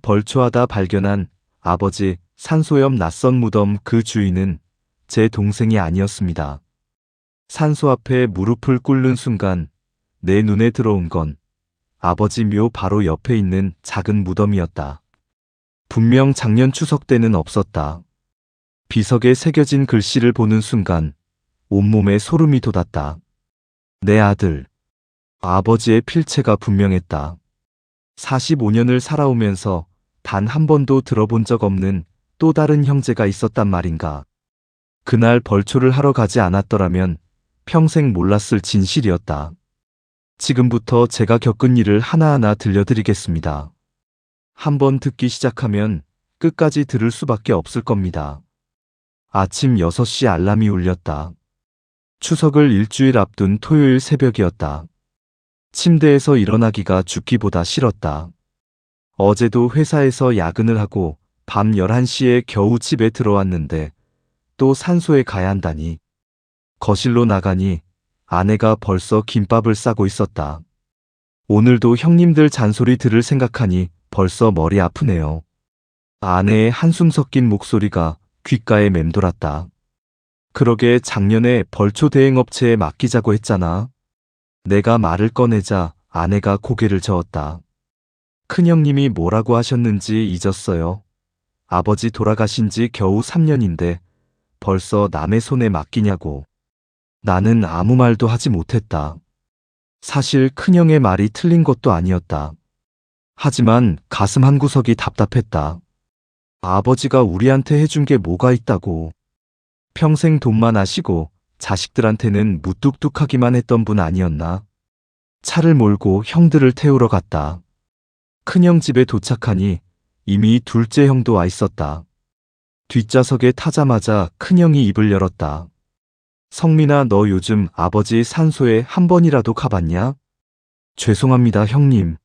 벌초하다 발견한 아버지 산소 옆 낯선 무덤 그 주인은 제 동생이 아니었습니다. 산소 앞에 무릎을 꿇는 순간 내 눈에 들어온 건 아버지 묘 바로 옆에 있는 작은 무덤이었다. 분명 작년 추석 때는 없었다. 비석에 새겨진 글씨를 보는 순간 온몸에 소름이 돋았다. 내 아들. 아버지의 필체가 분명했다. 45년을 살아오면서 단 한 번도 들어본 적 없는 또 다른 형제가 있었단 말인가. 그날 벌초를 하러 가지 않았더라면 평생 몰랐을 진실이었다. 지금부터 제가 겪은 일을 하나하나 들려드리겠습니다. 한번 듣기 시작하면 끝까지 들을 수밖에 없을 겁니다. 아침 6시 알람이 울렸다. 추석을 일주일 앞둔 토요일 새벽이었다. 침대에서 일어나기가 죽기보다 싫었다. 어제도 회사에서 야근을 하고 밤 11시에 겨우 집에 들어왔는데 또 산소에 가야 한다니. 거실로 나가니 아내가 벌써 김밥을 싸고 있었다. 오늘도 형님들 잔소리 들을 생각하니 벌써 머리 아프네요. 아내의 한숨 섞인 목소리가 귓가에 맴돌았다. 그러게 작년에 벌초 대행업체에 맡기자고 했잖아. 내가 말을 꺼내자 아내가 고개를 저었다. 큰형님이 뭐라고 하셨는지 잊었어요. 아버지 돌아가신 지 겨우 3년인데 벌써 남의 손에 맡기냐고. 나는 아무 말도 하지 못했다. 사실 큰형의 말이 틀린 것도 아니었다. 하지만 가슴 한구석이 답답했다. 아버지가 우리한테 해준 게 뭐가 있다고. 평생 돈만 아시고 자식들한테는 무뚝뚝하기만 했던 분 아니었나. 차를 몰고 형들을 태우러 갔다. 큰형 집에 도착하니 이미 둘째 형도 와 있었다. 뒷좌석에 타자마자 큰형이 입을 열었다. 성민아, 너 요즘 아버지 산소에 한 번이라도 가봤냐? 죄송합니다, 형님.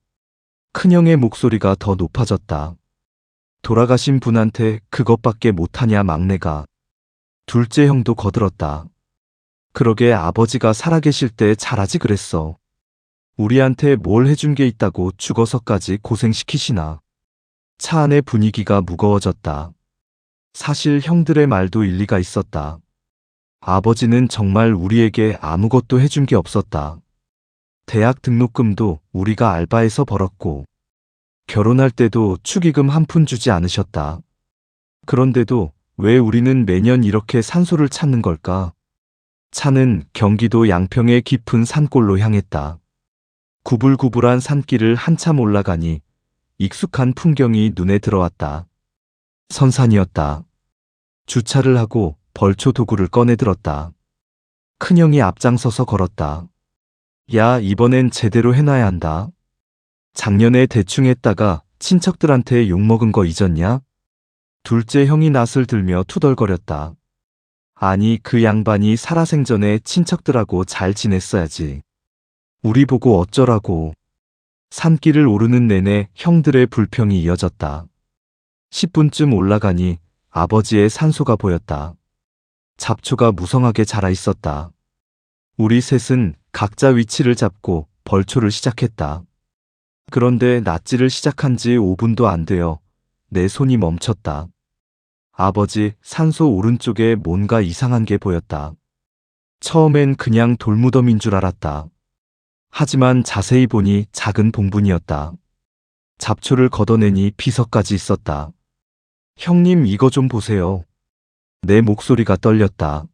큰형의 목소리가 더 높아졌다. 돌아가신 분한테 그것밖에 못하냐, 막내가. 둘째 형도 거들었다. 그러게 아버지가 살아계실 때 잘하지 그랬어. 우리한테 뭘 해준 게 있다고 죽어서까지 고생시키시나. 차 안의 분위기가 무거워졌다. 사실 형들의 말도 일리가 있었다. 아버지는 정말 우리에게 아무것도 해준 게 없었다. 대학 등록금도 우리가 알바해서 벌었고, 결혼할 때도 축의금 한 푼 주지 않으셨다. 그런데도 왜 우리는 매년 이렇게 산소를 찾는 걸까? 차는 경기도 양평의 깊은 산골로 향했다. 구불구불한 산길을 한참 올라가니 익숙한 풍경이 눈에 들어왔다. 선산이었다. 주차를 하고 벌초 도구를 꺼내들었다. 큰형이 앞장서서 걸었다. 야, 이번엔 제대로 해놔야 한다. 작년에 대충 했다가 친척들한테 욕먹은 거 잊었냐? 둘째 형이 낯을 들며 투덜거렸다. 아니, 그 양반이 살아생전에 친척들하고 잘 지냈어야지. 우리 보고 어쩌라고. 산길을 오르는 내내 형들의 불평이 이어졌다. 10분쯤 올라가니 아버지의 산소가 보였다. 잡초가 무성하게 자라 있었다. 우리 셋은 각자 위치를 잡고 벌초를 시작했다. 그런데 낫지를 시작한 지 5분도 안 되어 내 손이 멈췄다. 아버지 산소 오른쪽에 뭔가 이상한 게 보였다. 처음엔 그냥 돌무덤인 줄 알았다. 하지만 자세히 보니 작은 봉분이었다. 잡초를 걷어내니 비석까지 있었다. 형님, 이거 좀 보세요. 내 목소리가 떨렸다.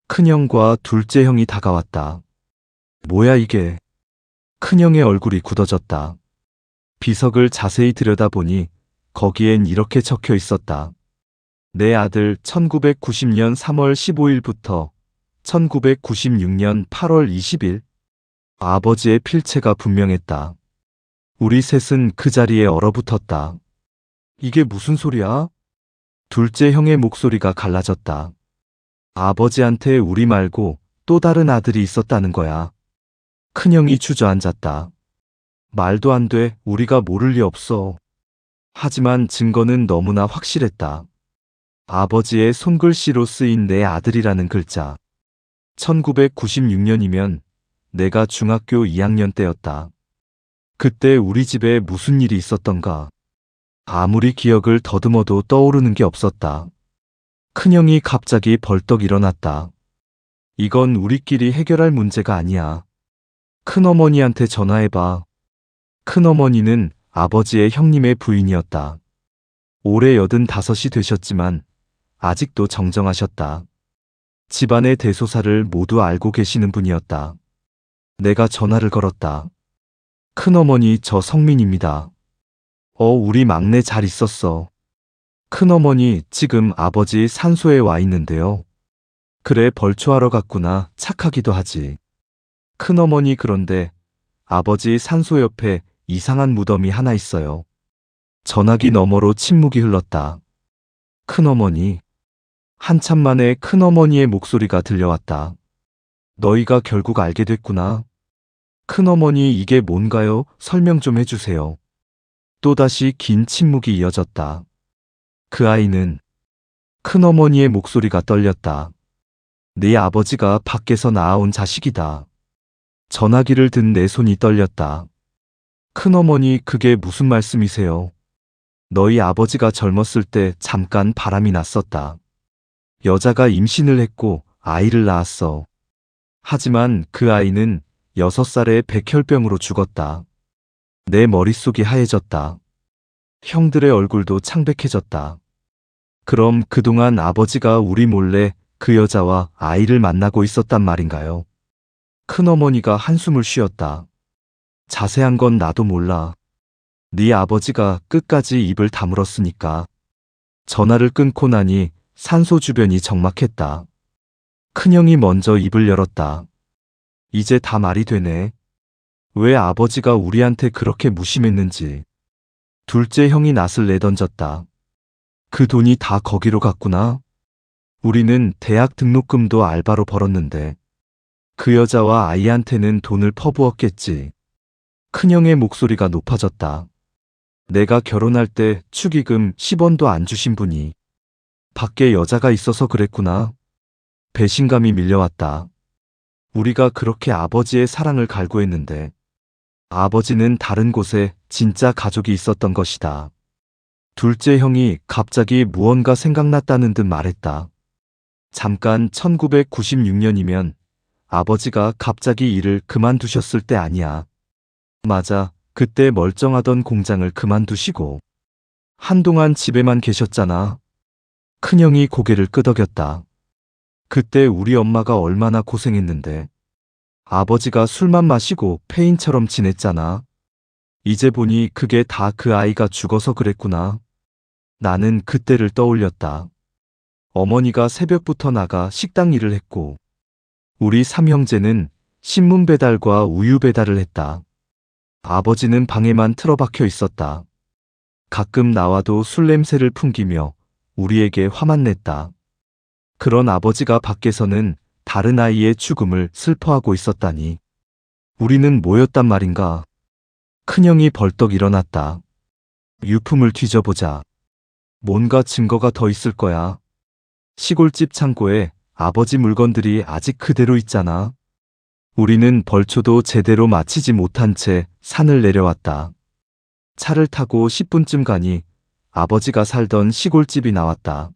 큰형과 둘째 형이 다가왔다. 뭐야 이게? 큰형의 얼굴이 굳어졌다. 비석을 자세히 들여다보니 거기엔 이렇게 적혀 있었다. 내 아들 1990년 3월 15일부터 1996년 8월 20일. 아버지의 필체가 분명했다. 우리 셋은 그 자리에 얼어붙었다. 이게 무슨 소리야? 둘째 형의 목소리가 갈라졌다. 아버지한테 우리 말고 또 다른 아들이 있었다는 거야. 큰형이 주저앉았다. 말도 안 돼, 우리가 모를 리 없어. 하지만 증거는 너무나 확실했다. 아버지의 손글씨로 쓰인 내 아들이라는 글자. 1996년이면 내가 중학교 2학년 때였다. 그때 우리 집에 무슨 일이 있었던가. 아무리 기억을 더듬어도 떠오르는 게 없었다. 큰형이 갑자기 벌떡 일어났다. 이건 우리끼리 해결할 문제가 아니야. 큰어머니한테 전화해봐. 큰어머니는 아버지의 형님의 부인이었다. 올해 85이 되셨지만 아직도 정정하셨다. 집안의 대소사를 모두 알고 계시는 분이었다. 내가 전화를 걸었다. 큰어머니, 저 성민입니다. 우리 막내 잘 있었어. 큰어머니, 지금 아버지 산소에 와 있는데요. 그래, 벌초하러 갔구나. 착하기도 하지. 큰어머니, 그런데 아버지 산소 옆에 이상한 무덤이 하나 있어요. 전화기 너머로 침묵이 흘렀다. 큰어머니. 한참 만에 큰어머니의 목소리가 들려왔다. 너희가 결국 알게 됐구나. 큰어머니, 이게 뭔가요? 설명 좀 해주세요. 또다시 긴 침묵이 이어졌다. 그 아이는 큰어머니의 목소리가 떨렸다. 네 아버지가 밖에서 낳아온 자식이다. 전화기를 든 내 손이 떨렸다. 큰어머니, 그게 무슨 말씀이세요? 너희 아버지가 젊었을 때 잠깐 바람이 났었다. 여자가 임신을 했고 아이를 낳았어. 하지만 그 아이는 6살에 백혈병으로 죽었다. 내 머릿속이 하얘졌다. 형들의 얼굴도 창백해졌다. 그럼 그동안 아버지가 우리 몰래 그 여자와 아이를 만나고 있었단 말인가요? 큰어머니가 한숨을 쉬었다. 자세한 건 나도 몰라. 네 아버지가 끝까지 입을 다물었으니까. 전화를 끊고 나니 산소 주변이 적막했다. 큰형이 먼저 입을 열었다. 이제 다 말이 되네. 왜 아버지가 우리한테 그렇게 무심했는지. 둘째 형이 낯을 내던졌다. 그 돈이 다 거기로 갔구나. 우리는 대학 등록금도 알바로 벌었는데 그 여자와 아이한테는 돈을 퍼부었겠지. 큰형의 목소리가 높아졌다. 내가 결혼할 때 축의금 10원도 안 주신 분이 밖에 여자가 있어서 그랬구나. 배신감이 밀려왔다. 우리가 그렇게 아버지의 사랑을 갈구했는데 아버지는 다른 곳에 진짜 가족이 있었던 것이다. 둘째 형이 갑자기 무언가 생각났다는 듯 말했다. 잠깐 1996년이면 아버지가 갑자기 일을 그만두셨을 때 아니야. 맞아. 그때 멀쩡하던 공장을 그만두시고 한동안 집에만 계셨잖아. 큰형이 고개를 끄덕였다. 그때 우리 엄마가 얼마나 고생했는데. 아버지가 술만 마시고 폐인처럼 지냈잖아. 이제 보니 그게 다 그 아이가 죽어서 그랬구나. 나는 그때를 떠올렸다. 어머니가 새벽부터 나가 식당 일을 했고 우리 삼형제는 신문 배달과 우유 배달을 했다. 아버지는 방에만 틀어박혀 있었다. 가끔 나와도 술 냄새를 풍기며 우리에게 화만 냈다. 그런 아버지가 밖에서는 다른 아이의 죽음을 슬퍼하고 있었다니. 우리는 뭐였단 말인가. 큰형이 벌떡 일어났다. 유품을 뒤져보자. 뭔가 증거가 더 있을 거야. 시골집 창고에 아버지 물건들이 아직 그대로 있잖아. 우리는 벌초도 제대로 마치지 못한 채 산을 내려왔다. 차를 타고 10분쯤 가니 아버지가 살던 시골집이 나왔다.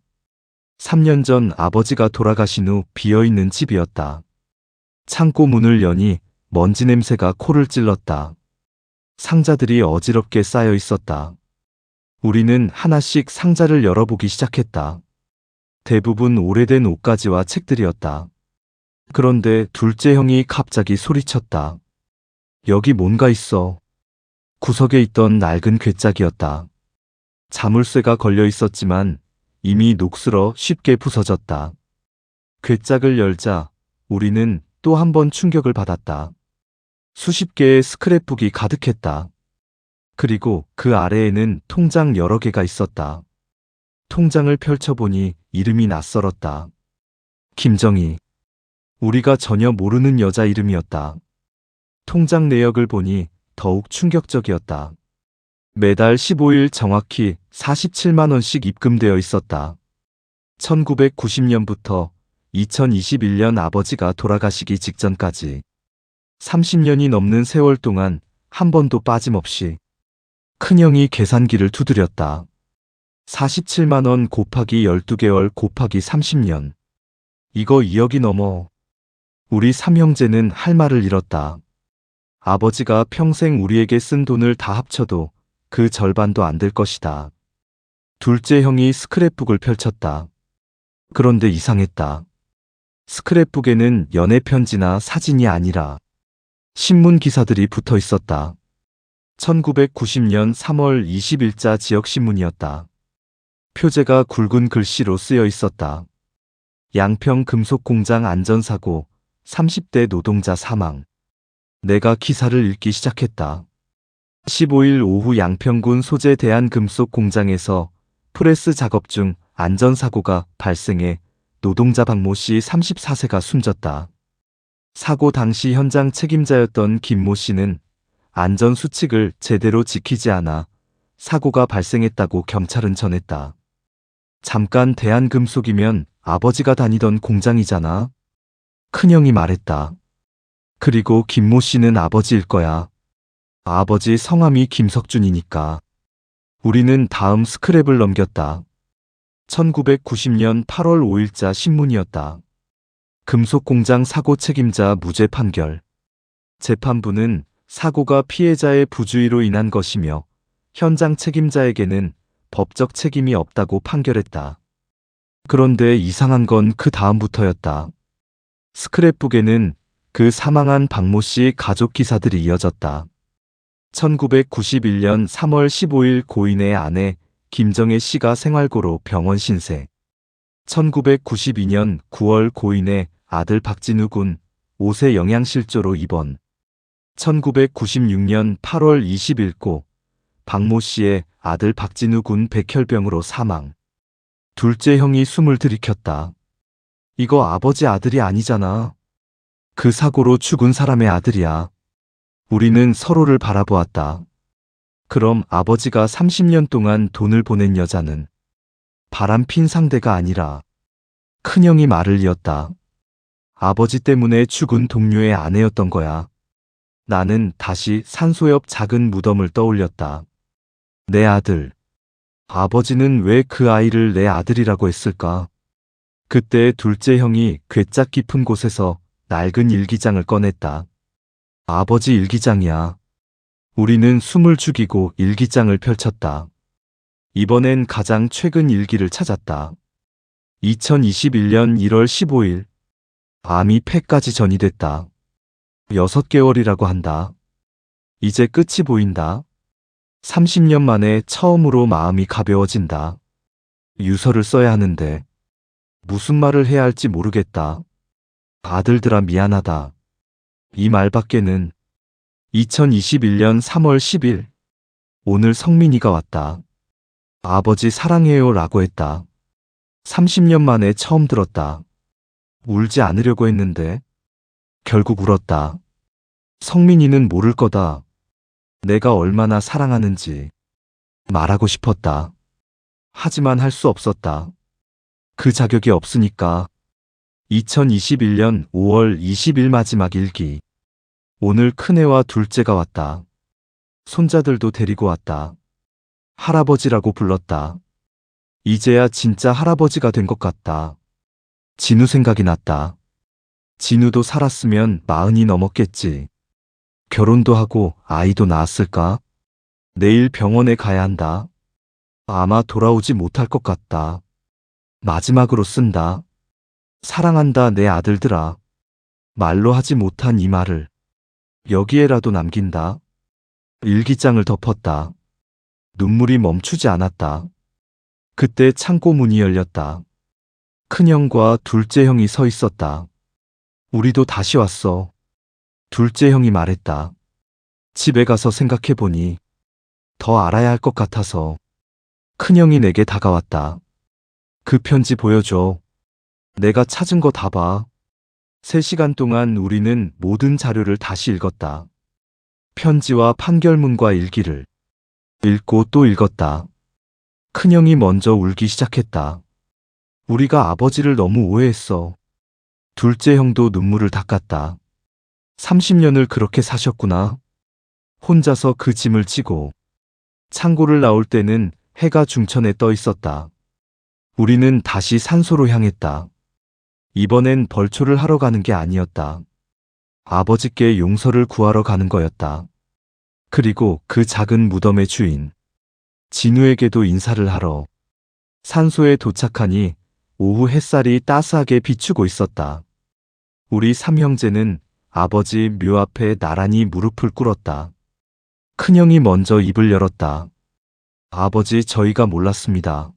3년 전 아버지가 돌아가신 후 비어있는 집이었다. 창고 문을 여니 먼지 냄새가 코를 찔렀다. 상자들이 어지럽게 쌓여 있었다. 우리는 하나씩 상자를 열어보기 시작했다. 대부분 오래된 옷가지와 책들이었다. 그런데 둘째 형이 갑자기 소리쳤다. 여기 뭔가 있어. 구석에 있던 낡은 괴짝이었다. 자물쇠가 걸려 있었지만 이미 녹슬어 쉽게 부서졌다. 괴짝을 열자 우리는 또 한 번 충격을 받았다. 수십 개의 스크랩북이 가득했다. 그리고 그 아래에는 통장 여러 개가 있었다. 통장을 펼쳐보니 이름이 낯설었다. 김정희. 우리가 전혀 모르는 여자 이름이었다. 통장 내역을 보니 더욱 충격적이었다. 매달 15일 정확히 47만 원씩 입금되어 있었다. 1990년부터 2021년 아버지가 돌아가시기 직전까지 30년이 넘는 세월 동안 한 번도 빠짐없이 큰형이 계산기를 두드렸다. 47만 원 곱하기 12개월 곱하기 30년. 이거 2억이 넘어. 우리 삼형제는 할 말을 잃었다. 아버지가 평생 우리에게 쓴 돈을 다 합쳐도 그 절반도 안 될 것이다. 둘째 형이 스크랩북을 펼쳤다. 그런데 이상했다. 스크랩북에는 연애 편지나 사진이 아니라 신문 기사들이 붙어 있었다. 1990년 3월 20일자 지역신문이었다. 표제가 굵은 글씨로 쓰여 있었다. 양평 금속공장 안전사고, 30대 노동자 사망. 내가 기사를 읽기 시작했다. 15일 오후 양평군 소재 대한금속공장에서 프레스 작업 중 안전사고가 발생해 노동자 박모 씨 34세가 숨졌다. 사고 당시 현장 책임자였던 김모 씨는 안전수칙을 제대로 지키지 않아 사고가 발생했다고 경찰은 전했다. 잠깐 대한금속이면 아버지가 다니던 공장이잖아. 큰형이 말했다. 그리고 김모 씨는 아버지일 거야. 아버지 성함이 김석준이니까. 우리는 다음 스크랩을 넘겼다. 1990년 8월 5일자 신문이었다. 금속공장 사고 책임자 무죄 판결. 재판부는 사고가 피해자의 부주의로 인한 것이며 현장 책임자에게는 법적 책임이 없다고 판결했다. 그런데 이상한 건 그 다음부터였다. 스크랩북에는 그 사망한 박모 씨 가족 기사들이 이어졌다. 1991년 3월 15일 고인의 아내 김정혜 씨가 생활고로 병원 신세. 1992년 9월 고인의 아들 박진우 군 5세 영양실조로 입원. 1996년 8월 20일 고 박모 씨의 아들 박진우 군 백혈병으로 사망. 둘째 형이 숨을 들이켰다. 이거 아버지 아들이 아니잖아. 그 사고로 죽은 사람의 아들이야. 우리는 서로를 바라보았다. 그럼 아버지가 30년 동안 돈을 보낸 여자는 바람핀 상대가 아니라 큰형이 말을 이었다. 아버지 때문에 죽은 동료의 아내였던 거야. 나는 다시 산소 옆 작은 무덤을 떠올렸다. 내 아들. 아버지는 왜 그 아이를 내 아들이라고 했을까? 그때 둘째 형이 괴짝 깊은 곳에서 낡은 일기장을 꺼냈다. 아버지 일기장이야. 우리는 숨을 죽이고 일기장을 펼쳤다. 이번엔 가장 최근 일기를 찾았다. 2021년 1월 15일. 암이 폐까지 전이됐다. 6개월이라고 한다. 이제 끝이 보인다. 30년 만에 처음으로 마음이 가벼워진다. 유서를 써야 하는데 무슨 말을 해야 할지 모르겠다. 아들들아 미안하다. 이 말밖에는. 2021년 3월 10일. 오늘 성민이가 왔다. 아버지 사랑해요 라고 했다. 30년 만에 처음 들었다. 울지 않으려고 했는데 결국 울었다. 성민이는 모를 거다. 내가 얼마나 사랑하는지 말하고 싶었다. 하지만 할 수 없었다. 그 자격이 없으니까. 2021년 5월 20일 마지막 일기. 오늘 큰애와 둘째가 왔다. 손자들도 데리고 왔다. 할아버지라고 불렀다. 이제야 진짜 할아버지가 된 것 같다. 진우 생각이 났다. 진우도 살았으면 40이 넘었겠지. 결혼도 하고 아이도 낳았을까? 내일 병원에 가야 한다. 아마 돌아오지 못할 것 같다. 마지막으로 쓴다. 사랑한다 내 아들들아. 말로 하지 못한 이 말을 여기에라도 남긴다. 일기장을 덮었다. 눈물이 멈추지 않았다. 그때 창고 문이 열렸다. 큰형과 둘째 형이 서 있었다. 우리도 다시 왔어. 둘째 형이 말했다. 집에 가서 생각해보니 더 알아야 할 것 같아서. 큰형이 내게 다가왔다. 그 편지 보여줘. 내가 찾은 거 다 봐. 3시간 동안 우리는 모든 자료를 다시 읽었다. 편지와 판결문과 일기를 읽고 또 읽었다. 큰형이 먼저 울기 시작했다. 우리가 아버지를 너무 오해했어. 둘째 형도 눈물을 닦았다. 30년을 그렇게 사셨구나. 혼자서 그 짐을 지고. 창고를 나올 때는 해가 중천에 떠 있었다. 우리는 다시 산소로 향했다. 이번엔 벌초를 하러 가는 게 아니었다. 아버지께 용서를 구하러 가는 거였다. 그리고 그 작은 무덤의 주인 진우에게도 인사를 하러. 산소에 도착하니 오후 햇살이 따스하게 비추고 있었다. 우리 삼형제는 아버지 묘 앞에 나란히 무릎을 꿇었다. 큰형이 먼저 입을 열었다. 아버지, 저희가 몰랐습니다.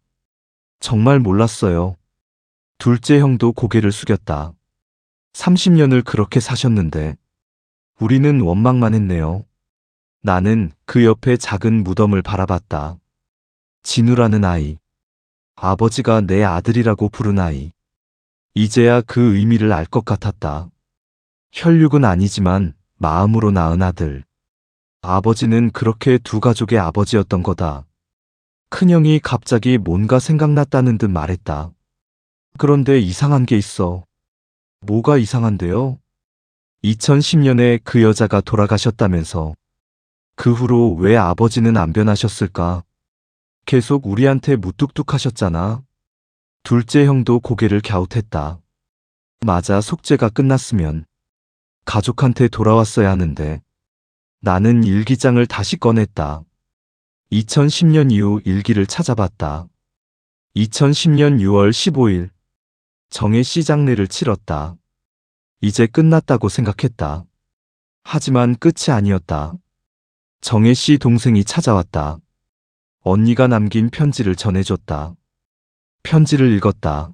정말 몰랐어요. 둘째 형도 고개를 숙였다. 30년을 그렇게 사셨는데 우리는 원망만 했네요. 나는 그 옆에 작은 무덤을 바라봤다. 진우라는 아이. 아버지가 내 아들이라고 부른 아이. 이제야 그 의미를 알 것 같았다. 혈육은 아니지만 마음으로 낳은 아들. 아버지는 그렇게 두 가족의 아버지였던 거다. 큰형이 갑자기 뭔가 생각났다는 듯 말했다. 그런데 이상한 게 있어. 뭐가 이상한데요? 2010년에 그 여자가 돌아가셨다면서. 그 후로 왜 아버지는 안 변하셨을까? 계속 우리한테 무뚝뚝하셨잖아. 둘째 형도 고개를 갸웃했다. 맞아, 속죄가 끝났으면 가족한테 돌아왔어야 하는데. 나는 일기장을 다시 꺼냈다. 2010년 이후 일기를 찾아봤다. 2010년 6월 15일 정혜 씨 장례를 치렀다. 이제 끝났다고 생각했다. 하지만 끝이 아니었다. 정혜 씨 동생이 찾아왔다. 언니가 남긴 편지를 전해줬다. 편지를 읽었다.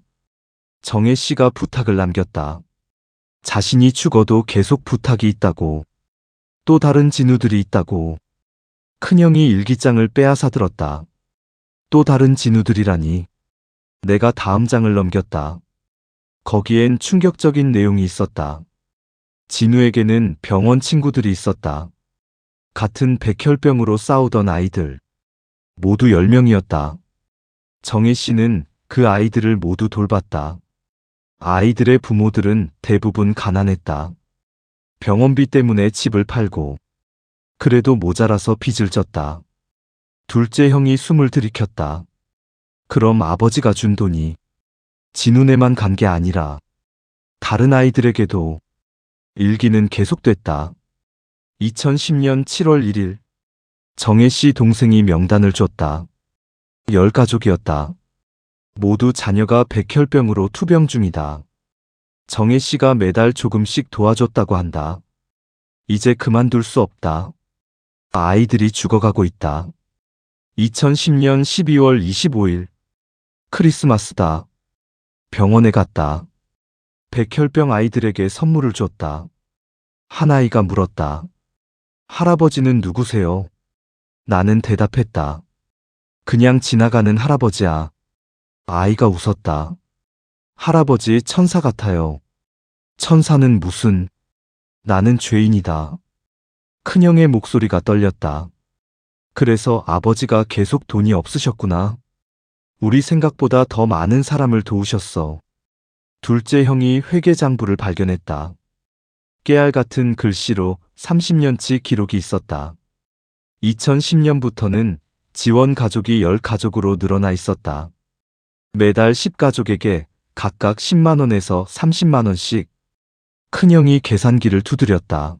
정혜 씨가 부탁을 남겼다. 자신이 죽어도 계속 부탁이 있다고. 또 다른 진우들이 있다고. 큰형이 일기장을 빼앗아 들었다. 또 다른 진우들이라니. 내가 다음 장을 넘겼다. 거기엔 충격적인 내용이 있었다. 진우에게는 병원 친구들이 있었다. 같은 백혈병으로 싸우던 아이들. 모두 10명이었다. 정혜 씨는 그 아이들을 모두 돌봤다. 아이들의 부모들은 대부분 가난했다. 병원비 때문에 집을 팔고. 그래도 모자라서 빚을 졌다. 둘째 형이 숨을 들이켰다. 그럼 아버지가 준 돈이 진우네만 간 게 아니라 다른 아이들에게도. 일기는 계속됐다. 2010년 7월 1일 정혜 씨 동생이 명단을 줬다. 10가족이었다. 모두 자녀가 백혈병으로 투병 중이다. 정혜 씨가 매달 조금씩 도와줬다고 한다. 이제 그만둘 수 없다. 아이들이 죽어가고 있다. 2010년 12월 25일 크리스마스다. 병원에 갔다. 백혈병 아이들에게 선물을 줬다. 한 아이가 물었다. 할아버지는 누구세요? 나는 대답했다. 그냥 지나가는 할아버지야. 아이가 웃었다. 할아버지 천사 같아요. 천사는 무슨. 나는 죄인이다. 큰형의 목소리가 떨렸다. 그래서 아버지가 계속 돈이 없으셨구나. 우리 생각보다 더 많은 사람을 도우셨어. 둘째 형이 회계장부를 발견했다. 깨알 같은 글씨로 30년치 기록이 있었다. 2010년부터는 지원 가족이 10가족으로 늘어나 있었다. 매달 10가족에게 각각 10만 원에서 30만 원씩. 큰형이 계산기를 두드렸다.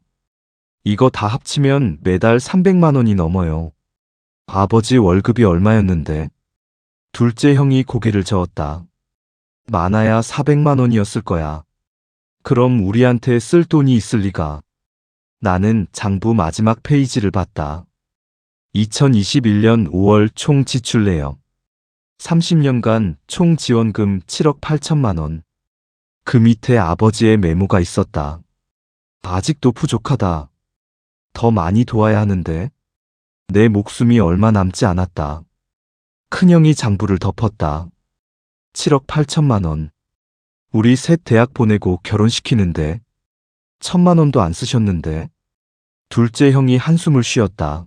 이거 다 합치면 매달 300만 원이 넘어요. 아버지 월급이 얼마였는데? 둘째 형이 고개를 저었다. 많아야 400만 원이었을 거야. 그럼 우리한테 쓸 돈이 있을 리가. 나는 장부 마지막 페이지를 봤다. 2021년 5월 총 지출 내역. 30년간 총 지원금 7억 8천만 원. 그 밑에 아버지의 메모가 있었다. 아직도 부족하다. 더 많이 도와야 하는데. 내 목숨이 얼마 남지 않았다. 큰형이 장부를 덮었다. 7억 8천만 원. 우리 셋 대학 보내고 결혼시키는데 1,000만 원도 안 쓰셨는데. 둘째 형이 한숨을 쉬었다.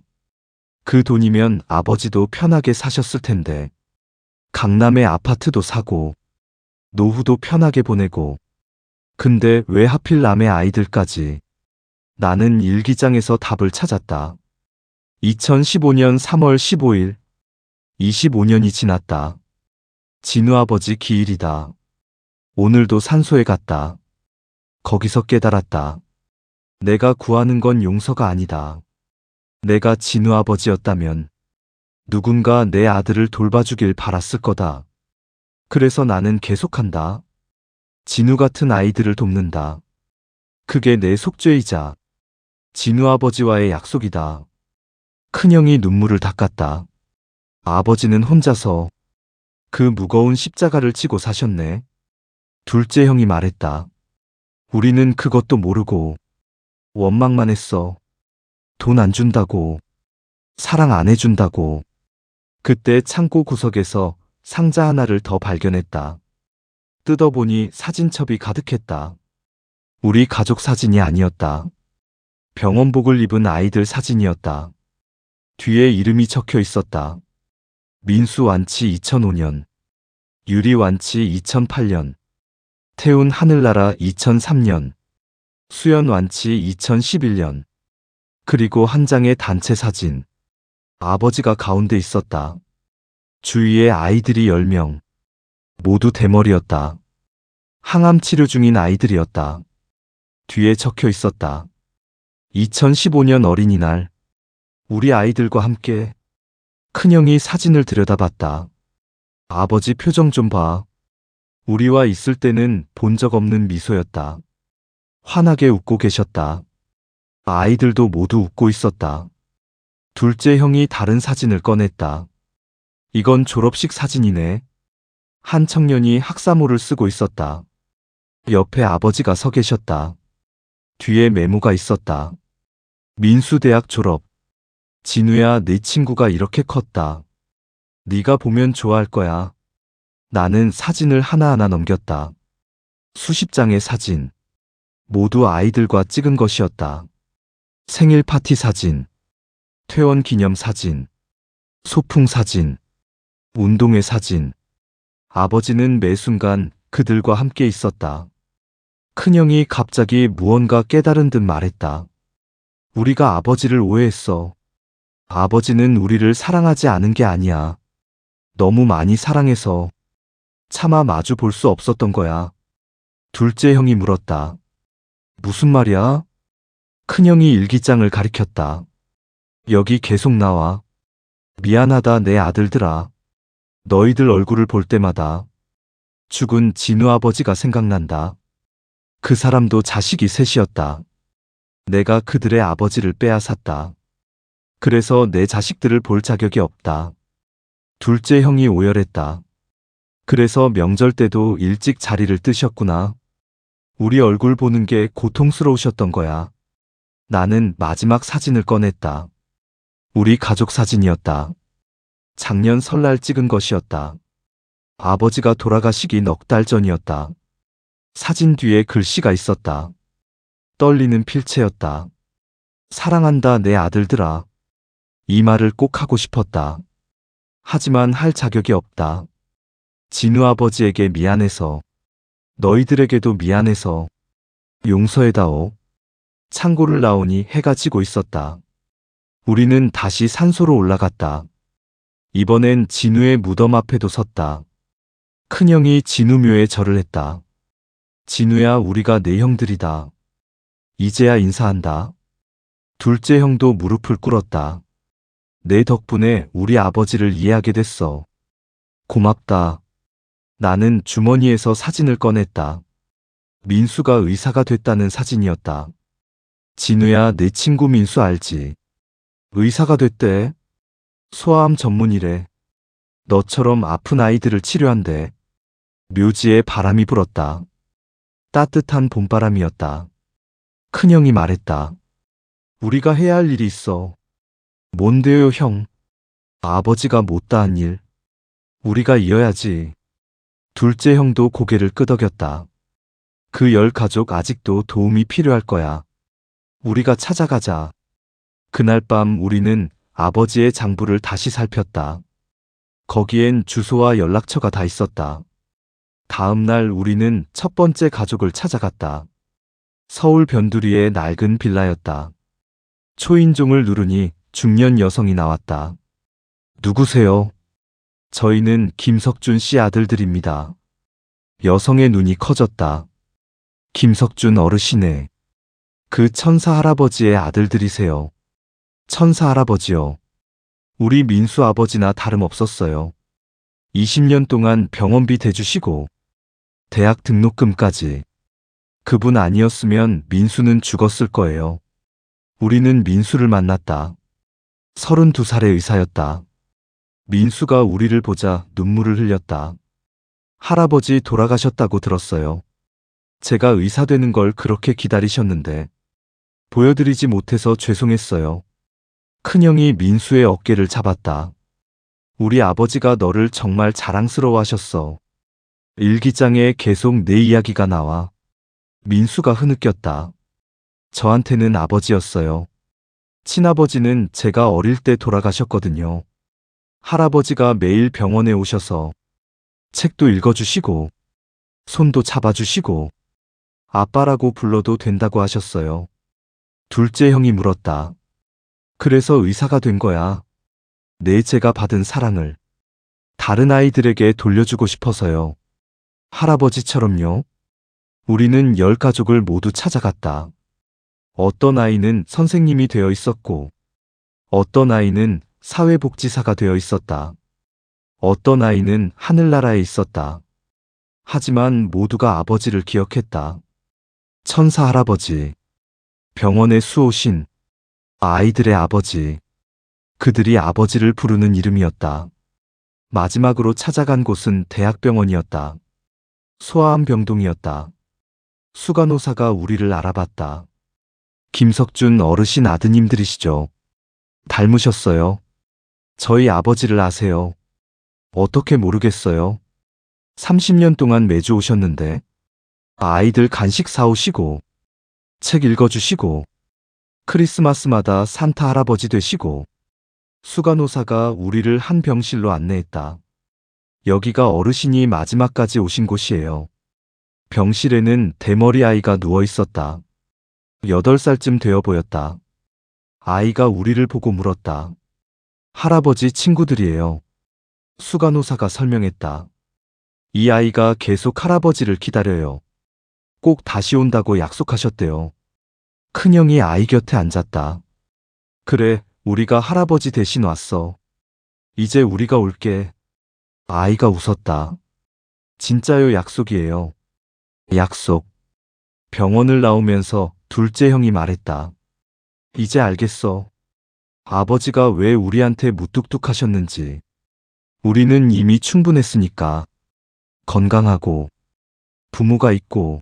그 돈이면 아버지도 편하게 사셨을 텐데. 강남에 아파트도 사고 노후도 편하게 보내고. 근데 왜 하필 남의 아이들까지. 나는 일기장에서 답을 찾았다. 2015년 3월 15일. 25년이 지났다. 진우 아버지 기일이다. 오늘도 산소에 갔다. 거기서 깨달았다. 내가 구하는 건 용서가 아니다. 내가 진우 아버지였다면 누군가 내 아들을 돌봐주길 바랐을 거다. 그래서 나는 계속한다. 진우 같은 아이들을 돕는다. 그게 내 속죄이자 진우 아버지와의 약속이다. 큰형이 눈물을 닦았다. 아버지는 혼자서 그 무거운 십자가를 지고 사셨네. 둘째 형이 말했다. 우리는 그것도 모르고 원망만 했어. 돈 안 준다고, 사랑 안 해준다고. 그때 창고 구석에서 상자 하나를 더 발견했다. 뜯어보니 사진첩이 가득했다. 우리 가족 사진이 아니었다. 병원복을 입은 아이들 사진이었다. 뒤에 이름이 적혀 있었다. 민수 완치 2005년, 유리 완치 2008년, 태운 하늘나라 2003년, 수연 완치 2011년. 그리고 한 장의 단체 사진. 아버지가 가운데 있었다. 주위에 아이들이 10명. 모두 대머리였다. 항암 치료 중인 아이들이었다. 뒤에 적혀 있었다. 2015년 어린이날. 우리 아이들과 함께. 큰형이 사진을 들여다봤다. 아버지 표정 좀 봐. 우리와 있을 때는 본 적 없는 미소였다. 환하게 웃고 계셨다. 아이들도 모두 웃고 있었다. 둘째 형이 다른 사진을 꺼냈다. 이건 졸업식 사진이네. 한 청년이 학사모를 쓰고 있었다. 옆에 아버지가 서 계셨다. 뒤에 메모가 있었다. 민수대학 졸업. 진우야, 네 친구가 이렇게 컸다. 네가 보면 좋아할 거야. 나는 사진을 하나하나 넘겼다. 수십 장의 사진. 모두 아이들과 찍은 것이었다. 생일 파티 사진, 퇴원 기념 사진, 소풍 사진, 운동회 사진. 아버지는 매 순간 그들과 함께 있었다. 큰형이 갑자기 무언가 깨달은 듯 말했다. 우리가 아버지를 오해했어. 아버지는 우리를 사랑하지 않은 게 아니야. 너무 많이 사랑해서 차마 마주 볼 수 없었던 거야. 둘째 형이 물었다. 무슨 말이야? 큰형이 일기장을 가리켰다. 여기 계속 나와. 미안하다 내 아들들아. 너희들 얼굴을 볼 때마다 죽은 진우 아버지가 생각난다. 그 사람도 자식이 셋이었다. 내가 그들의 아버지를 빼앗았다. 그래서 내 자식들을 볼 자격이 없다. 둘째 형이 오열했다. 그래서 명절 때도 일찍 자리를 뜨셨구나. 우리 얼굴 보는 게 고통스러우셨던 거야. 나는 마지막 사진을 꺼냈다. 우리 가족 사진이었다. 작년 설날 찍은 것이었다. 아버지가 돌아가시기 넉 달 전이었다. 사진 뒤에 글씨가 있었다. 떨리는 필체였다. 사랑한다 내 아들들아. 이 말을 꼭 하고 싶었다. 하지만 할 자격이 없다. 진우 아버지에게 미안해서, 너희들에게도 미안해서 용서해다오. 창고를 나오니 해가 지고 있었다. 우리는 다시 산소로 올라갔다. 이번엔 진우의 무덤 앞에도 섰다. 큰형이 진우묘에 절을 했다. 진우야, 우리가 네 형들이다. 이제야 인사한다. 둘째 형도 무릎을 꿇었다. 내 덕분에 우리 아버지를 이해하게 됐어. 고맙다. 나는 주머니에서 사진을 꺼냈다. 민수가 의사가 됐다는 사진이었다. 진우야, 내 친구 민수 알지? 의사가 됐대. 소아암 전문이래. 너처럼 아픈 아이들을 치료한대. 묘지에 바람이 불었다. 따뜻한 봄바람이었다. 큰형이 말했다. 우리가 해야 할 일이 있어. 뭔데요, 형? 아버지가 못다한 일. 우리가 이어야지. 둘째 형도 고개를 끄덕였다. 그 10가족 아직도 도움이 필요할 거야. 우리가 찾아가자. 그날 밤 우리는 아버지의 장부를 다시 살폈다. 거기엔 주소와 연락처가 다 있었다. 다음 날 우리는 첫 번째 가족을 찾아갔다. 서울 변두리의 낡은 빌라였다. 초인종을 누르니 중년 여성이 나왔다. 누구세요? 저희는 김석준 씨 아들들입니다. 여성의 눈이 커졌다. 김석준 어르신의 그 천사 할아버지의 아들들이세요. 천사 할아버지요. 우리 민수 아버지나 다름없었어요. 20년 동안 병원비 대주시고 대학 등록금까지. 그분 아니었으면 민수는 죽었을 거예요. 우리는 민수를 만났다. 32살의 의사였다. 민수가 우리를 보자 눈물을 흘렸다. 할아버지 돌아가셨다고 들었어요. 제가 의사 되는 걸 그렇게 기다리셨는데 보여드리지 못해서 죄송했어요. 큰형이 민수의 어깨를 잡았다. 우리 아버지가 너를 정말 자랑스러워하셨어. 일기장에 계속 내 이야기가 나와. 민수가 흐느꼈다. 저한테는 아버지였어요. 친아버지는 제가 어릴 때 돌아가셨거든요. 할아버지가 매일 병원에 오셔서 책도 읽어주시고 손도 잡아주시고 아빠라고 불러도 된다고 하셨어요. 둘째 형이 물었다. 그래서 의사가 된 거야. 제가 받은 사랑을 다른 아이들에게 돌려주고 싶어서요. 할아버지처럼요. 우리는 10가족을 모두 찾아갔다. 어떤 아이는 선생님이 되어 있었고, 어떤 아이는 사회복지사가 되어 있었다. 어떤 아이는 하늘나라에 있었다. 하지만 모두가 아버지를 기억했다. 천사 할아버지, 병원에 수오신 아이들의 아버지, 그들이 아버지를 부르는 이름이었다. 마지막으로 찾아간 곳은 대학병원이었다. 소아암병동이었다. 수간호사가 우리를 알아봤다. 김석준 어르신 아드님들이시죠. 닮으셨어요. 저희 아버지를 아세요. 어떻게 모르겠어요. 30년 동안 매주 오셨는데 아이들 간식 사오시고 책 읽어주시고 크리스마스마다 산타 할아버지 되시고 수간호사가 우리를 한 병실로 안내했다. 여기가 어르신이 마지막까지 오신 곳이에요. 병실에는 대머리 아이가 누워 있었다. 8살쯤 되어 보였다. 아이가 우리를 보고 물었다. 할아버지 친구들이에요. 수간호사가 설명했다. 이 아이가 계속 할아버지를 기다려요. 꼭 다시 온다고 약속하셨대요. 큰형이 아이 곁에 앉았다. 그래, 우리가 할아버지 대신 왔어. 이제 우리가 올게. 아이가 웃었다. 진짜요, 약속이에요. 약속. 병원을 나오면서 둘째 형이 말했다. 이제 알겠어. 아버지가 왜 우리한테 무뚝뚝하셨는지. 우리는 이미 충분했으니까. 건강하고 부모가 있고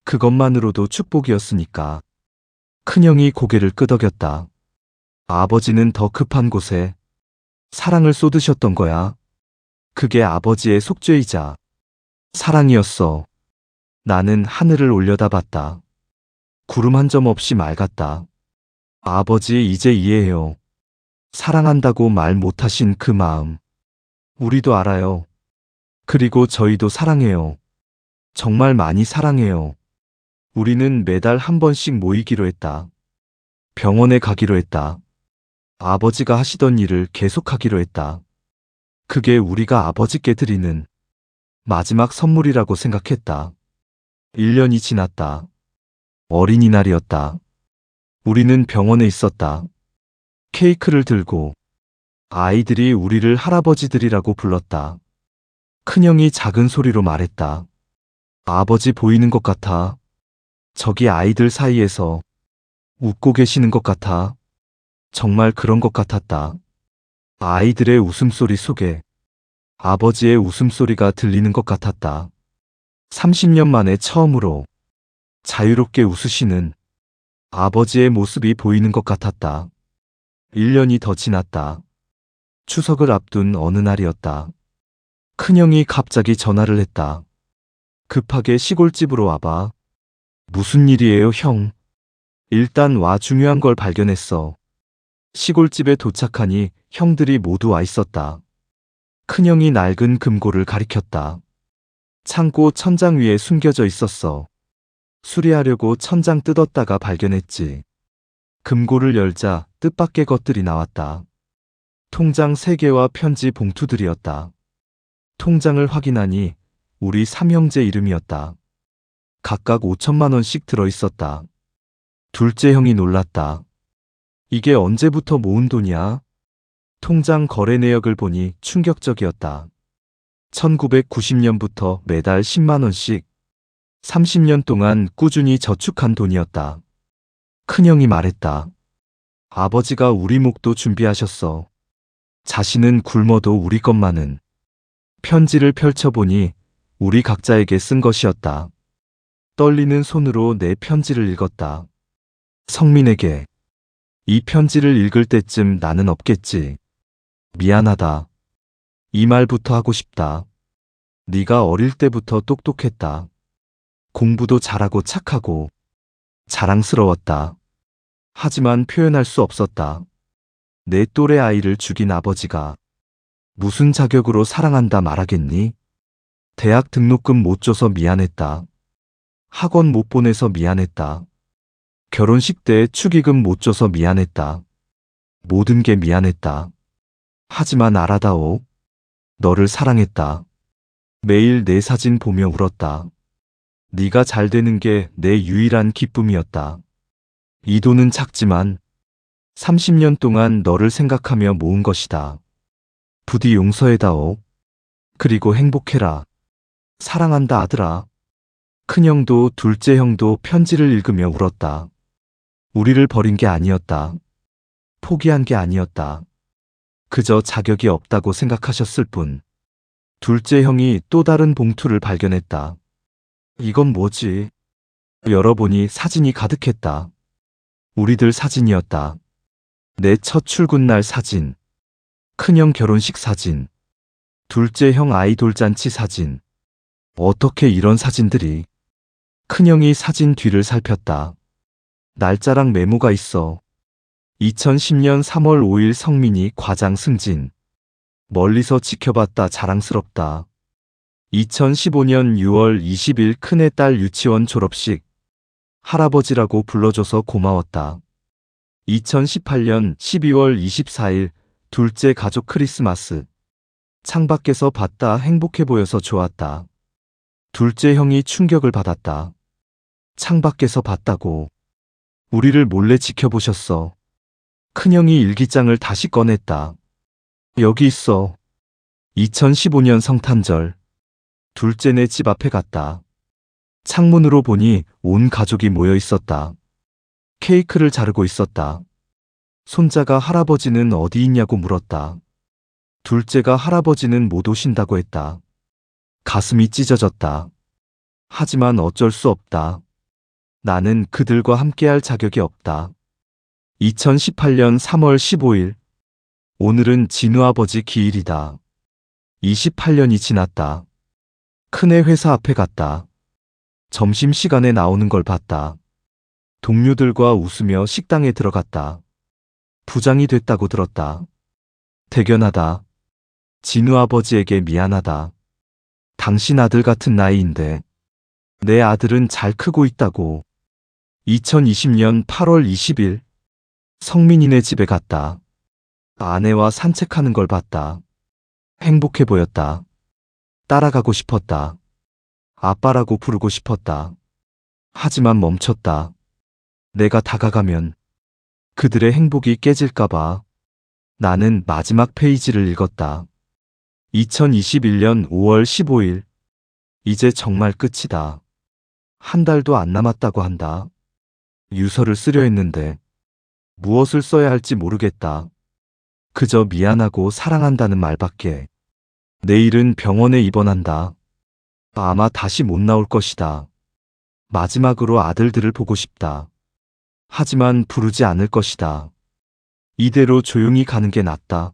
그것만으로도 축복이었으니까. 큰형이 고개를 끄덕였다. 아버지는 더 급한 곳에 사랑을 쏟으셨던 거야. 그게 아버지의 속죄이자 사랑이었어. 나는 하늘을 올려다봤다. 구름 한 점 없이 맑았다. 아버지 이제 이해해요. 사랑한다고 말 못하신 그 마음. 우리도 알아요. 그리고 저희도 사랑해요. 정말 많이 사랑해요. 우리는 매달 한 번씩 모이기로 했다. 병원에 가기로 했다. 아버지가 하시던 일을 계속하기로 했다. 그게 우리가 아버지께 드리는 마지막 선물이라고 생각했다. 1년이 지났다. 어린이날이었다. 우리는 병원에 있었다. 케이크를 들고 아이들이 우리를 할아버지들이라고 불렀다. 큰형이 작은 소리로 말했다. 아버지 보이는 것 같아. 저기 아이들 사이에서 웃고 계시는 것 같아. 정말 그런 것 같았다. 아이들의 웃음소리 속에 아버지의 웃음소리가 들리는 것 같았다. 30년 만에 처음으로 자유롭게 웃으시는 아버지의 모습이 보이는 것 같았다. 1년이 더 지났다. 추석을 앞둔 어느 날이었다. 큰형이 갑자기 전화를 했다. 급하게 시골집으로 와봐. 무슨 일이에요, 형? 일단 와, 중요한 걸 발견했어. 시골집에 도착하니 형들이 모두 와 있었다. 큰형이 낡은 금고를 가리켰다. 창고 천장 위에 숨겨져 있었어. 수리하려고 천장 뜯었다가 발견했지. 금고를 열자 뜻밖의 것들이 나왔다. 통장 3개와 편지 봉투들이었다. 통장을 확인하니 우리 3형제 이름이었다. 각각 5천만 원씩 들어있었다. 둘째 형이 놀랐다. 이게 언제부터 모은 돈이야? 통장 거래 내역을 보니 충격적이었다. 1990년부터 매달 10만 원씩 30년 동안 꾸준히 저축한 돈이었다. 큰형이 말했다. 아버지가 우리 목도 준비하셨어. 자신은 굶어도 우리 것만은. 편지를 펼쳐보니 우리 각자에게 쓴 것이었다. 떨리는 손으로 내 편지를 읽었다. 성민에게. 이 편지를 읽을 때쯤 나는 없겠지. 미안하다. 이 말부터 하고 싶다. 네가 어릴 때부터 똑똑했다. 공부도 잘하고 착하고 자랑스러웠다. 하지만 표현할 수 없었다. 내 또래 아이를 죽인 아버지가 무슨 자격으로 사랑한다 말하겠니? 대학 등록금 못 줘서 미안했다. 학원 못 보내서 미안했다. 결혼식 때 축의금 못 줘서 미안했다. 모든 게 미안했다. 하지만 알아다오. 너를 사랑했다. 매일 내 사진 보며 울었다. 네가 잘 되는 게 내 유일한 기쁨이었다. 이 돈은 작지만 30년 동안 너를 생각하며 모은 것이다. 부디 용서해다오. 그리고 행복해라. 사랑한다 아들아. 큰형도 둘째 형도 편지를 읽으며 울었다. 우리를 버린 게 아니었다. 포기한 게 아니었다. 그저 자격이 없다고 생각하셨을 뿐. 둘째 형이 또 다른 봉투를 발견했다. 이건 뭐지? 열어보니 사진이 가득했다. 우리들 사진이었다. 내 첫 출근 날 사진, 큰형 결혼식 사진, 둘째 형 아이돌 잔치 사진. 어떻게 이런 사진들이? 큰형이 사진 뒤를 살폈다. 날짜랑 메모가 있어. 2010년 3월 5일 성민이 과장 승진. 멀리서 지켜봤다 자랑스럽다. 2015년 6월 20일 큰애 딸 유치원 졸업식. 할아버지라고 불러줘서 고마웠다. 2018년 12월 24일 둘째 가족 크리스마스. 창밖에서 봤다 행복해 보여서 좋았다. 둘째 형이 충격을 받았다. 창밖에서 봤다고. 우리를 몰래 지켜보셨어. 큰형이 일기장을 다시 꺼냈다. 여기 있어. 2015년 성탄절. 둘째네 집 앞에 갔다. 창문으로 보니 온 가족이 모여 있었다. 케이크를 자르고 있었다. 손자가 할아버지는 어디 있냐고 물었다. 둘째가 할아버지는 못 오신다고 했다. 가슴이 찢어졌다. 하지만 어쩔 수 없다. 나는 그들과 함께할 자격이 없다. 2018년 3월 15일. 오늘은 진우 아버지 기일이다. 28년이 지났다. 큰애 회사 앞에 갔다. 점심시간에 나오는 걸 봤다. 동료들과 웃으며 식당에 들어갔다. 부장이 됐다고 들었다. 대견하다. 진우 아버지에게 미안하다. 당신 아들 같은 나이인데 내 아들은 잘 크고 있다고. 2020년 8월 20일. 성민이네 집에 갔다. 아내와 산책하는 걸 봤다. 행복해 보였다. 따라가고 싶었다. 아빠라고 부르고 싶었다. 하지만 멈췄다. 내가 다가가면 그들의 행복이 깨질까봐. 나는 마지막 페이지를 읽었다. 2021년 5월 15일. 이제 정말 끝이다. 한 달도 안 남았다고 한다. 유서를 쓰려 했는데 무엇을 써야 할지 모르겠다. 그저 미안하고 사랑한다는 말밖에. 내일은 병원에 입원한다. 아마 다시 못 나올 것이다. 마지막으로 아들들을 보고 싶다. 하지만 부르지 않을 것이다. 이대로 조용히 가는 게 낫다.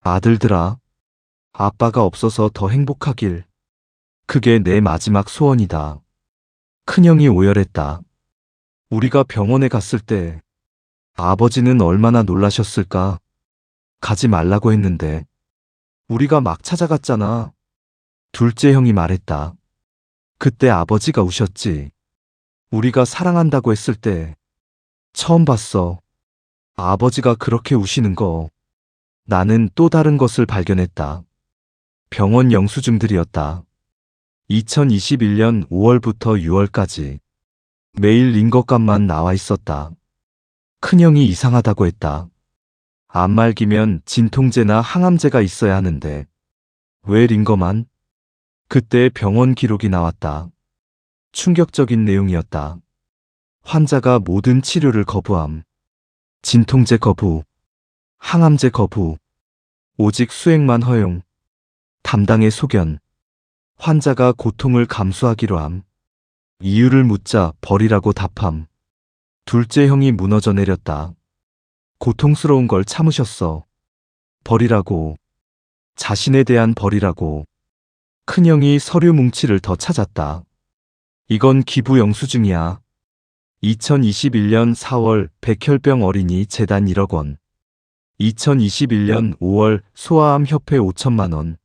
아들들아, 아빠가 없어서 더 행복하길. 그게 내 마지막 소원이다. 큰형이 오열했다. 우리가 병원에 갔을 때 아버지는 얼마나 놀라셨을까? 가지 말라고 했는데 우리가 막 찾아갔잖아. 둘째 형이 말했다. 그때 아버지가 우셨지. 우리가 사랑한다고 했을 때 처음 봤어. 아버지가 그렇게 우시는 거. 나는 또 다른 것을 발견했다. 병원 영수증들이었다. 2021년 5월부터 6월까지 매일 링거값만 나와 있었다. 큰형이 이상하다고 했다. 안말기면 진통제나 항암제가 있어야 하는데 왜 링거만? 그때 병원 기록이 나왔다. 충격적인 내용이었다. 환자가 모든 치료를 거부함. 진통제 거부, 항암제 거부, 오직 수액만 허용. 담당의 소견. 환자가 고통을 감수하기로 함. 이유를 묻자 버리라고 답함. 둘째 형이 무너져 내렸다. 고통스러운 걸 참으셨어. 버리라고. 자신에 대한 버리라고. 큰형이 서류 뭉치를 더 찾았다. 이건 기부 영수증이야. 2021년 4월 백혈병 어린이 재단 1억 원. 2021년 5월 소아암 협회 5천만 원.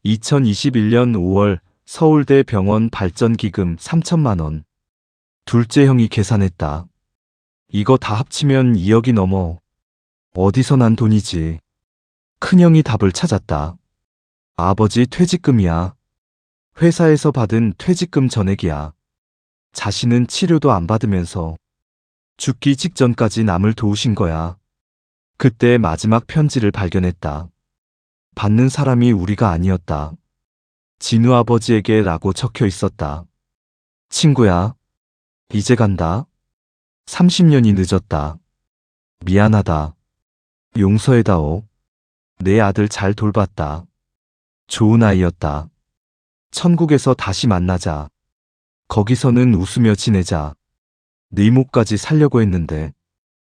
2021년 5월 서울대 병원 발전기금 3천만 원. 둘째 형이 계산했다. 이거 다 합치면 2억이 넘어. 어디서 난 돈이지. 큰형이 답을 찾았다. 아버지 퇴직금이야. 회사에서 받은 퇴직금 전액이야. 자신은 치료도 안 받으면서 죽기 직전까지 남을 도우신 거야. 그때 마지막 편지를 발견했다. 받는 사람이 우리가 아니었다. 진우 아버지에게 라고 적혀 있었다. 친구야, 이제 간다. 30년이 늦었다. 미안하다. 용서해다오. 내 아들 잘 돌봤다. 좋은 아이였다. 천국에서 다시 만나자. 거기서는 웃으며 지내자. 네 목까지 살려고 했는데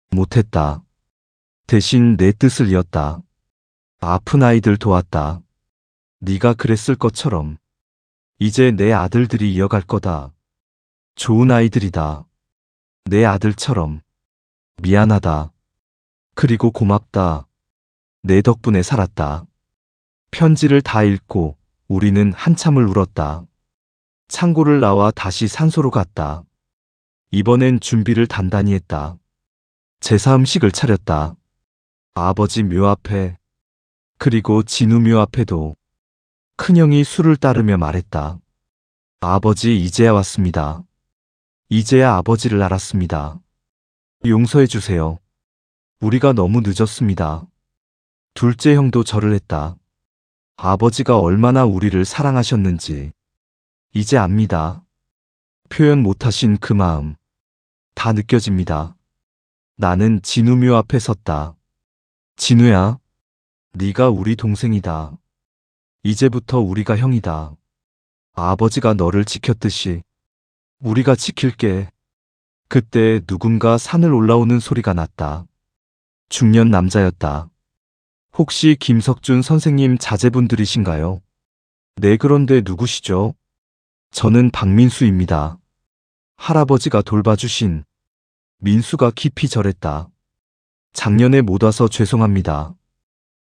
못했다. 대신 내 뜻을 이었다. 아픈 아이들 도왔다. 네가 그랬을 것처럼. 이제 내 아들들이 이어갈 거다. 좋은 아이들이다. 내 아들처럼. 미안하다. 그리고 고맙다. 내 덕분에 살았다. 편지를 다 읽고 우리는 한참을 울었다. 창고를 나와 다시 산소로 갔다. 이번엔 준비를 단단히 했다. 제사 음식을 차렸다. 아버지 묘 앞에, 그리고 진우 묘 앞에도. 큰형이 술을 따르며 말했다. 아버지 이제야 왔습니다. 이제야 아버지를 알았습니다. 용서해 주세요. 우리가 너무 늦었습니다. 둘째 형도 절을 했다. 아버지가 얼마나 우리를 사랑하셨는지 이제 압니다. 표현 못하신 그 마음 다 느껴집니다. 나는 진우묘 앞에 섰다. 진우야, 네가 우리 동생이다. 이제부터 우리가 형이다. 아버지가 너를 지켰듯이 우리가 지킬게. 그때 누군가 산을 올라오는 소리가 났다. 중년 남자였다. 혹시 김석준 선생님 자제분들이신가요? 네, 그런데 누구시죠? 저는 박민수입니다. 할아버지가 돌봐주신. 민수가 깊이 절했다. 작년에 못 와서 죄송합니다.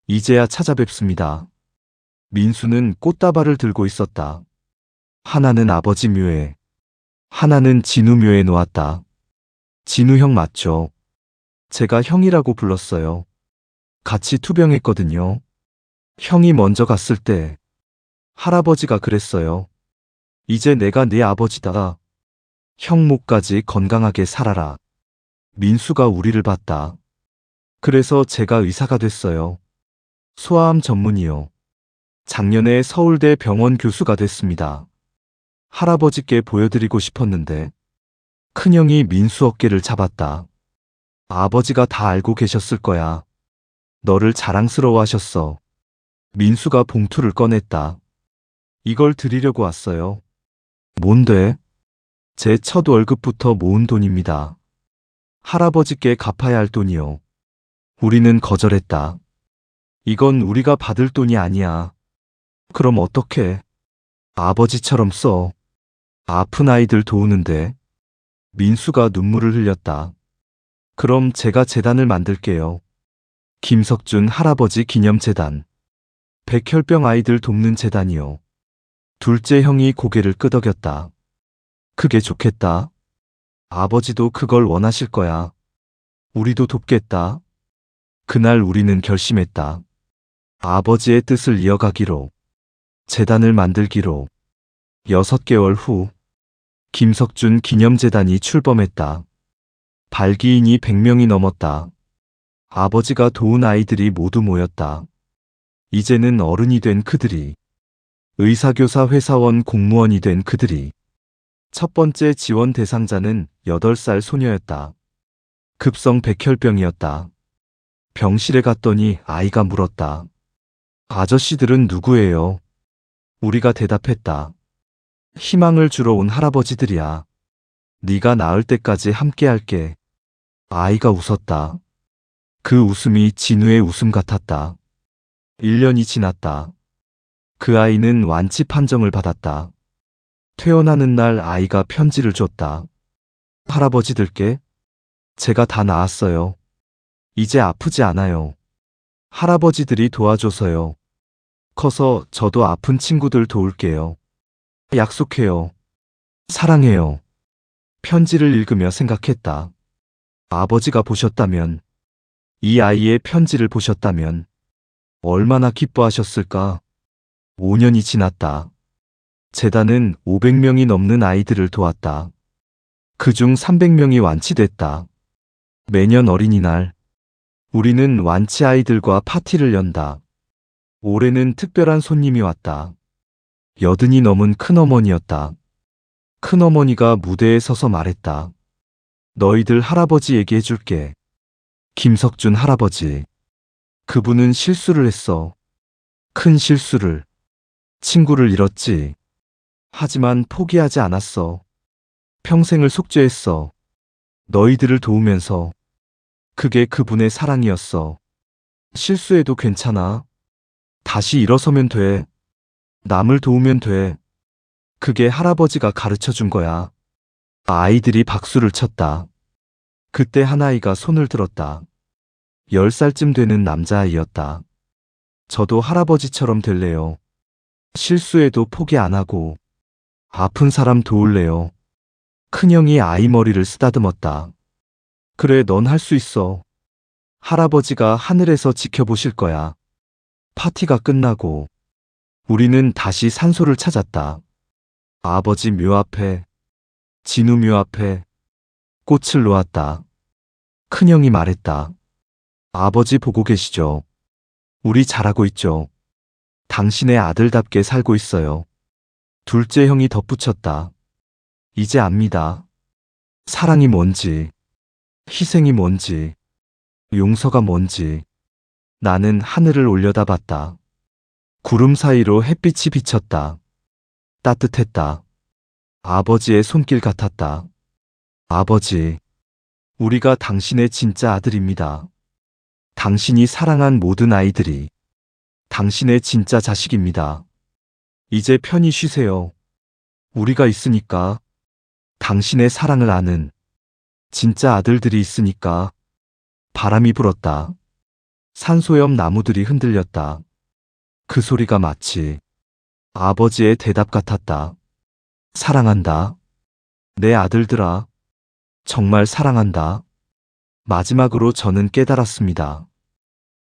이제야 찾아뵙습니다. 민수는 꽃다발을 들고 있었다. 하나는 아버지 묘에, 하나는 진우 묘에 놓았다. 진우 형 맞죠? 제가 형이라고 불렀어요. 같이 투병했거든요. 형이 먼저 갔을 때 할아버지가 그랬어요. 이제 내가 네 아버지다. 형 목까지 건강하게 살아라. 민수가 우리를 봤다. 그래서 제가 의사가 됐어요. 소아암 전문의요. 작년에 서울대 병원 교수가 됐습니다. 할아버지께 보여드리고 싶었는데. 큰형이 민수 어깨를 잡았다. 아버지가 다 알고 계셨을 거야. 너를 자랑스러워 하셨어. 민수가 봉투를 꺼냈다. 이걸 드리려고 왔어요. 뭔데? 제 첫 월급부터 모은 돈입니다. 할아버지께 갚아야 할 돈이요. 우리는 거절했다. 이건 우리가 받을 돈이 아니야. 그럼 어떡해? 아버지처럼 써. 아픈 아이들 도우는데. 민수가 눈물을 흘렸다. 그럼 제가 재단을 만들게요. 김석준 할아버지 기념재단. 백혈병 아이들 돕는 재단이요. 둘째 형이 고개를 끄덕였다. 그게 좋겠다. 아버지도 그걸 원하실 거야. 우리도 돕겠다. 그날 우리는 결심했다. 아버지의 뜻을 이어가기로, 재단을 만들기로. 6개월 후, 김석준 기념재단이 출범했다. 발기인이 100명이 넘었다. 아버지가 도운 아이들이 모두 모였다. 이제는 어른이 된 그들이, 의사교사 회사원 공무원이 된 그들이. 첫 번째 지원 대상자는 8살 소녀였다. 급성 백혈병이었다. 병실에 갔더니 아이가 물었다. 아저씨들은 누구예요? 우리가 대답했다. 희망을 주러 온 할아버지들이야. 네가 나을 때까지 함께할게. 아이가 웃었다. 그 웃음이 진우의 웃음 같았다. 1년이 지났다. 그 아이는 완치 판정을 받았다. 퇴원하는 날 아이가 편지를 줬다. 할아버지들께 제가 다 나았어요. 이제 아프지 않아요. 할아버지들이 도와줘서요. 커서 저도 아픈 친구들 도울게요. 약속해요. 사랑해요. 편지를 읽으며 생각했다. 아버지가 보셨다면, 이 아이의 편지를 보셨다면 얼마나 기뻐하셨을까? 5년이 지났다. 재단은 500명이 넘는 아이들을 도왔다. 그중 300명이 완치됐다. 매년 어린이날, 우리는 완치 아이들과 파티를 연다. 올해는 특별한 손님이 왔다. 80이 넘은 큰어머니였다. 큰어머니가 무대에 서서 말했다. 너희들 할아버지 얘기해줄게. 김석준 할아버지. 그분은 실수를 했어. 큰 실수를. 친구를 잃었지. 하지만 포기하지 않았어. 평생을 속죄했어. 너희들을 도우면서. 그게 그분의 사랑이었어. 실수해도 괜찮아. 다시 일어서면 돼. 남을 도우면 돼. 그게 할아버지가 가르쳐 준 거야. 아이들이 박수를 쳤다. 그때 한 아이가 손을 들었다. 10살쯤 되는 남자아이였다. 저도 할아버지처럼 될래요. 실수해도 포기 안 하고. 아픈 사람 도울래요. 큰형이 아이 머리를 쓰다듬었다. 그래, 넌 할 수 있어. 할아버지가 하늘에서 지켜보실 거야. 파티가 끝나고 우리는 다시 산소를 찾았다. 아버지 묘 앞에, 진우 묘 앞에 꽃을 놓았다. 큰형이 말했다. 아버지 보고 계시죠? 우리 잘하고 있죠? 당신의 아들답게 살고 있어요. 둘째 형이 덧붙였다. 이제 압니다. 사랑이 뭔지, 희생이 뭔지, 용서가 뭔지. 나는 하늘을 올려다봤다. 구름 사이로 햇빛이 비쳤다. 따뜻했다. 아버지의 손길 같았다. 아버지, 우리가 당신의 진짜 아들입니다. 당신이 사랑한 모든 아이들이 당신의 진짜 자식입니다. 이제 편히 쉬세요. 우리가 있으니까. 당신의 사랑을 아는 진짜 아들들이 있으니까. 바람이 불었다. 산소 옆 나무들이 흔들렸다. 그 소리가 마치 아버지의 대답 같았다. 사랑한다. 내 아들들아. 정말 사랑한다. 마지막으로 저는 깨달았습니다.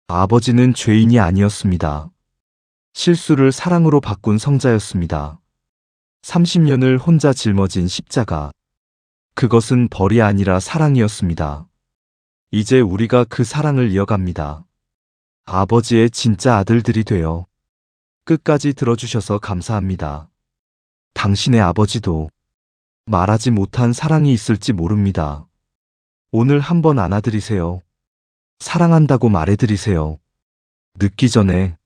아버지는 죄인이 아니었습니다. 실수를 사랑으로 바꾼 성자였습니다. 30년을 혼자 짊어진 십자가. 그것은 벌이 아니라 사랑이었습니다. 이제 우리가 그 사랑을 이어갑니다. 아버지의 진짜 아들들이 되어. 끝까지 들어주셔서 감사합니다. 당신의 아버지도 말하지 못한 사랑이 있을지 모릅니다. 오늘 한번 안아드리세요. 사랑한다고 말해드리세요. 늦기 전에.